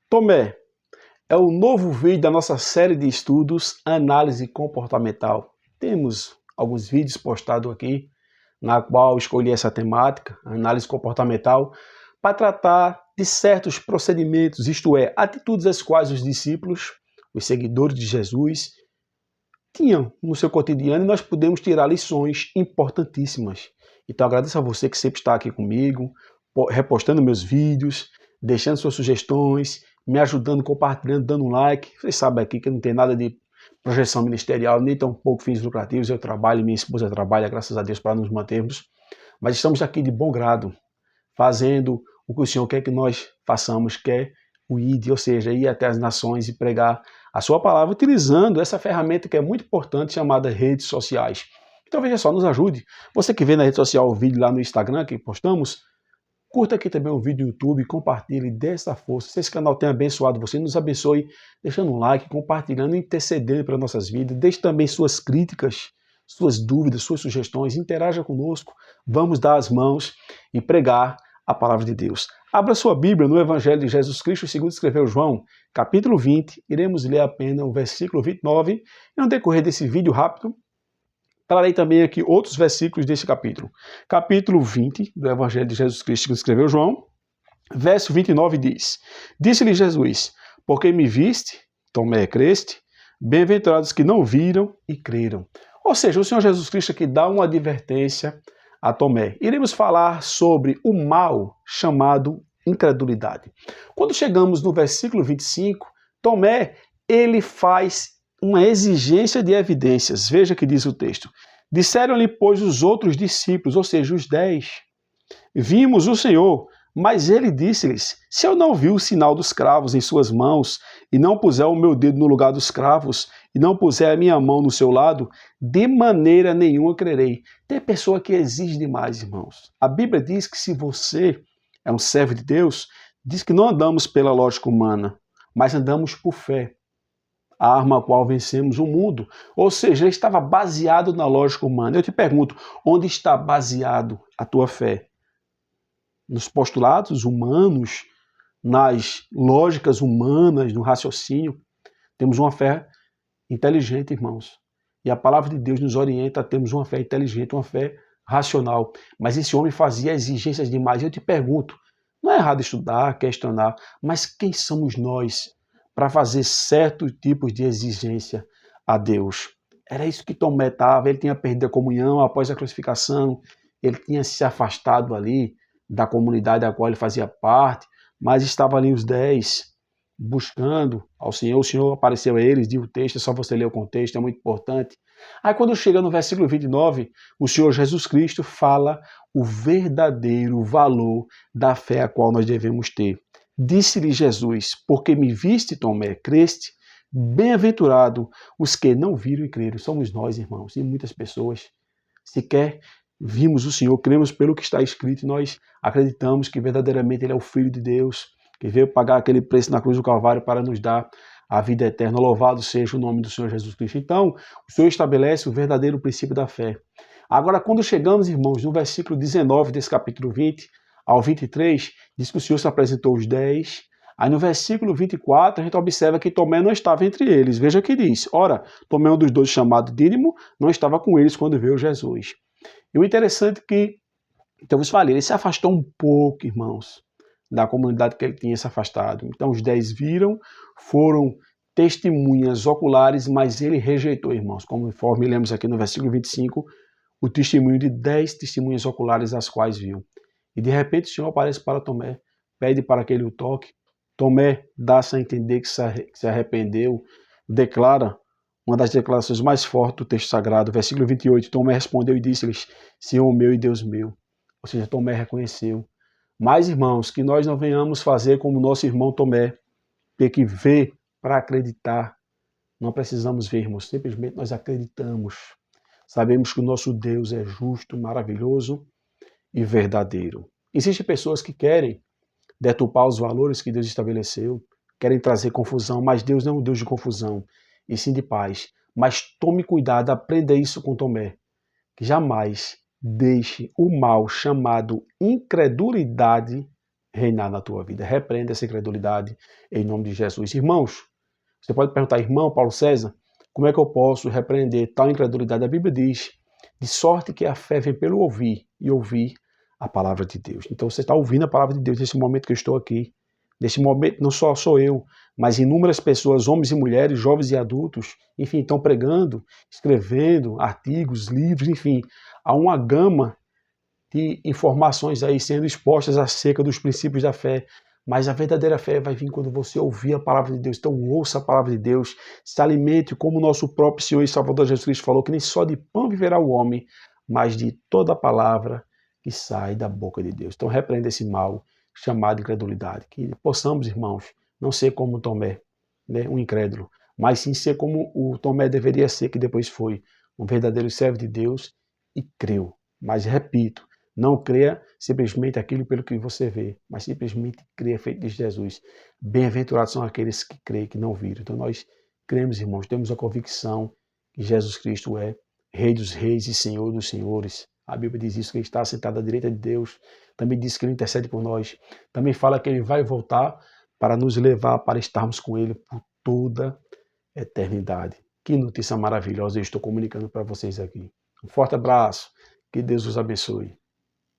Tomé é o novo vídeo da nossa série de estudos Análise Comportamental. Temos alguns vídeos postados aqui, na qual escolhi essa temática, análise comportamental, para tratar de certos procedimentos, isto é, atitudes as quais os discípulos, os seguidores de Jesus, tinham no seu cotidiano e nós podemos tirar lições importantíssimas. Então agradeço a você que sempre está aqui comigo, repostando meus vídeos, deixando suas sugestões, me ajudando, compartilhando, dando um like. Vocês sabem aqui que não tem nada de projeção ministerial, nem tão pouco fins lucrativos. Eu trabalho, minha esposa trabalha, graças a Deus, para nos mantermos. Mas estamos aqui de bom grado, fazendo o que o Senhor quer que nós façamos, que é o ID, ou seja, ir até as nações e pregar a sua palavra, utilizando essa ferramenta que é muito importante, chamada redes sociais. Então veja só, nos ajude. Você que vê na rede social o vídeo lá no Instagram que postamos, curta aqui também o vídeo no YouTube, compartilhe, dê essa força. Se esse canal tem abençoado você, nos abençoe deixando um like, compartilhando, intercedendo para nossas vidas. Deixe também suas críticas, suas dúvidas, suas sugestões, interaja conosco. Vamos dar as mãos e pregar a palavra de Deus. Abra sua Bíblia no Evangelho de Jesus Cristo, segundo escreveu João, capítulo 20. Iremos ler apenas o versículo 29. E no decorrer desse vídeo rápido, trarei também aqui outros versículos desse capítulo. Capítulo 20 do Evangelho de Jesus Cristo, que escreveu João, verso 29 diz: Disse-lhe Jesus, porque me viste, Tomé, creste, bem-aventurados que não viram e creram. Ou seja, o Senhor Jesus Cristo aqui dá uma advertência a Tomé. Iremos falar sobre o mal chamado incredulidade. Quando chegamos no versículo 25, Tomé, ele faz uma exigência de evidências. Veja que diz o texto. Disseram-lhe, pois, os outros discípulos, ou seja, os 10, vimos o Senhor, mas ele disse-lhes, se eu não vi o sinal dos cravos em suas mãos, e não puser o meu dedo no lugar dos cravos, e não puser a minha mão no seu lado, de maneira nenhuma crerei. Tem pessoa que exige demais, irmãos. A Bíblia diz que se você é um servo de Deus, diz que não andamos pela lógica humana, mas andamos por fé. A arma a qual vencemos o mundo. Ou seja, ele estava baseado na lógica humana. Eu te pergunto, onde está baseado a tua fé? Nos postulados humanos, nas lógicas humanas, no raciocínio? Temos uma fé inteligente, irmãos. E a palavra de Deus nos orienta a termos uma fé inteligente, uma fé racional. Mas esse homem fazia exigências demais. Eu te pergunto, não é errado estudar, questionar, mas quem somos nós para fazer certos tipos de exigência a Deus? Era isso que Tomé estava. Ele tinha perdido a comunhão após a crucificação, ele tinha se afastado ali da comunidade da qual ele fazia parte, mas estava ali os 10 buscando ao Senhor. O Senhor apareceu a eles, diz o texto, é só você ler o contexto, é muito importante. Aí quando chega no versículo 29, o Senhor Jesus Cristo fala o verdadeiro valor da fé a qual nós devemos ter. Disse-lhe Jesus, porque me viste, Tomé, creste, bem-aventurado os que não viram e creram. Somos nós, irmãos, e muitas pessoas sequer vimos o Senhor, cremos pelo que está escrito e nós acreditamos que verdadeiramente Ele é o Filho de Deus, que veio pagar aquele preço na cruz do Calvário para nos dar a vida eterna. Louvado seja o nome do Senhor Jesus Cristo. Então, o Senhor estabelece o verdadeiro princípio da fé. Agora, quando chegamos, irmãos, no versículo 19 desse capítulo 20 ao 23, diz que o Senhor se apresentou aos 10. Aí no versículo 24, a gente observa que Tomé não estava entre eles. Veja o que diz. Ora, Tomé, um dos 12 chamado Dídimo, não estava com eles quando veio Jesus. E o interessante é que, então eu vos falei, ele se afastou um pouco, irmãos, da comunidade que ele tinha se afastado. Então os 10 viram, foram testemunhas oculares, mas ele rejeitou, irmãos, conforme lemos aqui no versículo 25, o testemunho de 10 testemunhas oculares as quais viu. E de repente o Senhor aparece para Tomé, pede para que ele o toque. Tomé dá-se a entender que se arrependeu, declara uma das declarações mais fortes do texto sagrado, versículo 28, Tomé respondeu e disse-lhes, Senhor meu e Deus meu. Ou seja, Tomé reconheceu. Mas, irmãos, que nós não venhamos fazer como nosso irmão Tomé, ter que ver para acreditar. Não precisamos ver, irmãos, simplesmente nós acreditamos. Sabemos que o nosso Deus é justo, maravilhoso e verdadeiro. Existem pessoas que querem deturpar os valores que Deus estabeleceu, querem trazer confusão, mas Deus não é um Deus de confusão, e sim de paz. Mas tome cuidado, aprenda isso com Tomé, que jamais deixe o mal chamado incredulidade reinar na tua vida. Repreenda essa incredulidade em nome de Jesus. Irmãos, você pode perguntar, irmão Paulo César, como é que eu posso repreender tal incredulidade? A Bíblia diz, de sorte que a fé vem pelo ouvir, e ouvir a palavra de Deus. Então você está ouvindo a palavra de Deus nesse momento que eu estou aqui. Nesse momento não só sou eu, mas inúmeras pessoas, homens e mulheres, jovens e adultos, enfim, estão pregando, escrevendo artigos, livros, enfim, há uma gama de informações aí sendo expostas acerca dos princípios da fé. Mas a verdadeira fé vai vir quando você ouvir a palavra de Deus. Então ouça a palavra de Deus, se alimente como o nosso próprio Senhor e Salvador Jesus Cristo falou, que nem só de pão viverá o homem, mas de toda a palavra que sai da boca de Deus. Então repreenda esse mal chamado incredulidade. Que possamos, irmãos, não ser como Tomé, né, um incrédulo, mas sim ser como o Tomé deveria ser, que depois foi um verdadeiro servo de Deus e creu. Mas repito, não creia simplesmente aquilo pelo que você vê, mas simplesmente creia feito de Jesus. Bem-aventurados são aqueles que creem que não viram. Então nós cremos, irmãos, temos a convicção que Jesus Cristo é Rei dos Reis e Senhor dos Senhores. A Bíblia diz isso, que ele está sentado à direita de Deus. Também diz que ele intercede por nós. Também fala que ele vai voltar para nos levar para estarmos com ele por toda a eternidade. Que notícia maravilhosa eu estou comunicando para vocês aqui. Um forte abraço. Que Deus os abençoe.